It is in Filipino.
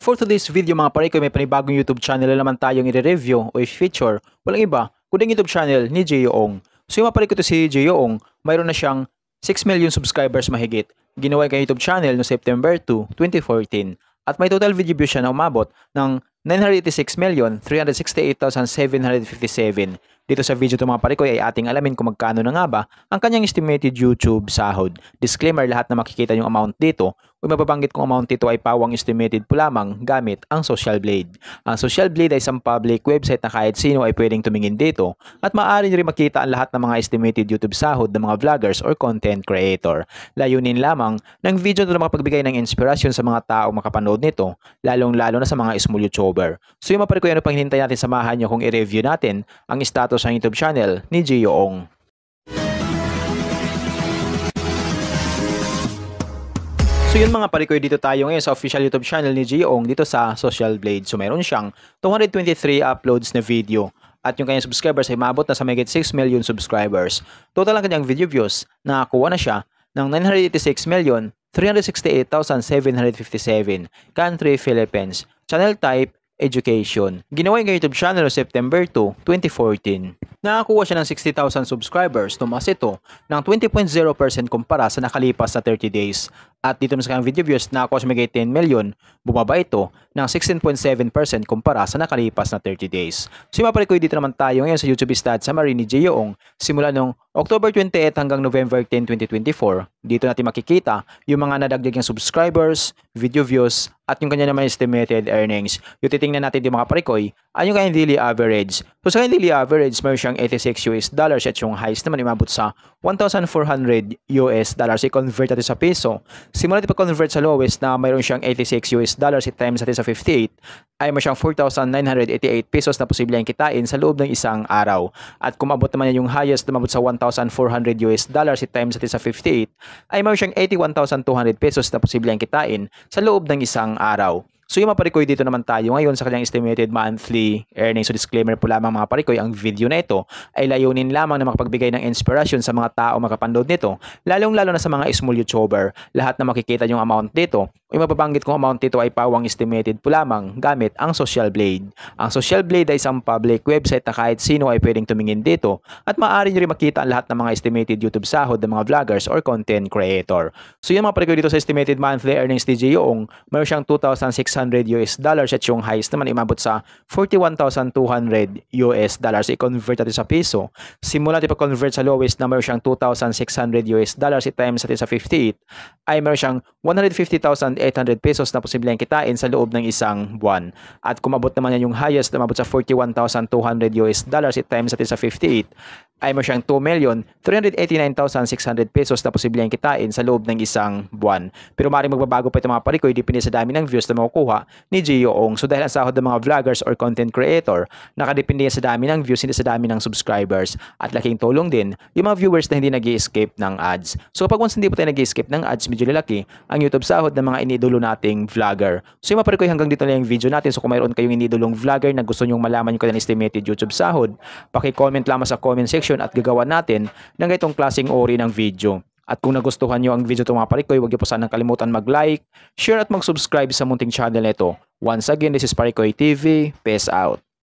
For today's video mga pare ko, may panibagong YouTube channel na naman tayong i-review o i-feature. Walang iba, kundi YouTube channel ni Jay Yoong. So yung mga pare ko to si Jay Yoong, mayroon na siyang 6 million subscribers mahigit. Ginawa kay YouTube channel no September 2, 2014. At may total video views siya na umabot ng 986,368,757. Dito sa video ito mga pare ko ay ating alamin kung magkano na nga ba ang kanyang estimated YouTube sahod. Disclaimer, lahat na makikita yung amount dito o mababanggit kong amount dito ay pawang estimated po lamang gamit ang Social Blade. Ang Social Blade ay isang public website na kahit sino ay pwedeng tumingin dito at maaari rin makita ang lahat ng mga estimated YouTube sahod ng mga vloggers or content creator. Layunin lamang ng video na makapagbigay ng inspirasyon sa mga tao makapanood nito, lalong-lalo na sa mga small YouTuber. So yung mapare ko, ano pang hinintay natin, samahan nyo kung i-review natin ang status ng YouTube channel ni Jay Yoong. So yun mga pare ko, dito tayo ngayon sa official YouTube channel ni Jay Yoong dito sa Social Blade. So meron siyang 223 uploads na video at yung kanyang subscribers ay maabot na sa mahigit 6 million subscribers. Total ang kanyang video views, nakakuha na siya ng 986,368,757. Country, Philippines. Channel type, education. Ginawa yung YouTube channel no September 2, 2014. Nakakuha siya ng 60,000 subscribers, tumaas ito ng 20.0% kumpara sa nakalipas na 30 days. At dito sa kanyang video views, nakakuha siya may 10 million, bumaba ito ng 16.7% kumpara sa nakalipas na 30 days. So yung mapare ko, dito naman tayo ngayon sa YouTube stats summary ni Jay Yoong simula noong October 28 hanggang November 10, 2024. Dito natin makikita yung mga nadagdag ng subscribers, video views, at yung kanya naman estimated earnings. Yung titingnan natin yung mga parikoy ay yung kanyang daily average. So sa kanyang daily average, mayroon siyang $86 at yung highest naman imabot sa $1,400. I-convert natin sa peso. Simula natin pag-convert sa lowest na mayroon siyang $86 i-times natin sa 58 ay mayroon siyang 4,988 pesos na posible ang kitain sa loob ng isang araw. At kung abot naman niya yung highest na umabot sa $1,400 i-times natin sa 58 ay mayroon siyang 81,200 pesos na posible ang kitain sa loob ng isang araw. So yung mga parikoy, dito naman tayo ngayon sa kanyang estimated monthly earnings. So disclaimer po lamang mga parikoy, ang video na ito ay layunin lamang na makapagbigay ng inspirasyon sa mga tao makapanood nito, lalong-lalo na sa mga small YouTuber. Lahat na makikita yung amount dito o yung mababanggit kong amount dito ay pawang estimated po lamang gamit ang Social Blade. Ang Social Blade ay isang public website na kahit sino ay pwedeng tumingin dito at maaari nyo rin makita ang lahat ng mga estimated YouTube sahod ng mga vloggers or content creator. So yung mga parikoy, dito sa estimated monthly earnings ni Jay Yoong, mayroon siyang $2,600 at yung highest naman imabot sa $41,200. I-convert natin sa peso. Simula natin pag-convert sa lowest na mayroon siyang $2,600 i-times natin sa 58 ay mayroon siyang 150,800 pesos na posibleng kitain sa loob ng isang buwan. At kung abot naman yan yung highest na umabot sa $41,200 i-times natin sa 58 ay mo siyang 2,389,600 pesos na posibleng kitain sa loob ng isang buwan. Pero maaaring magbabago pa ito mga parikoy, depende sa dami ng views na makukuha ni Jay Yoong. So dahil ang sahod ng mga vloggers or content creator, nakadepende sa dami ng views, hindi sa dami ng subscribers. At laking tulong din yung mga viewers na hindi nag-i-escape ng ads. So kapag once hindi po tayo nag-i-escape ng ads, medyo lalaki ang YouTube sahod ng mga iniidolo nating vlogger. So yung mga parikoy, hanggang dito na yung video natin. So kung mayroon kayong iniidolong vlogger na gusto nyong malaman yung kanilang estimated YouTube sahod, paki-comment lamang sa comment section at gagawa natin ng itong klaseng ori ng video. At kung nagustuhan nyo ang video ito mga parikoy, huwag niyo po sanang kalimutan mag-like, share at mag-subscribe sa munting channel nito. Once again, this is Parikoy TV. Peace out.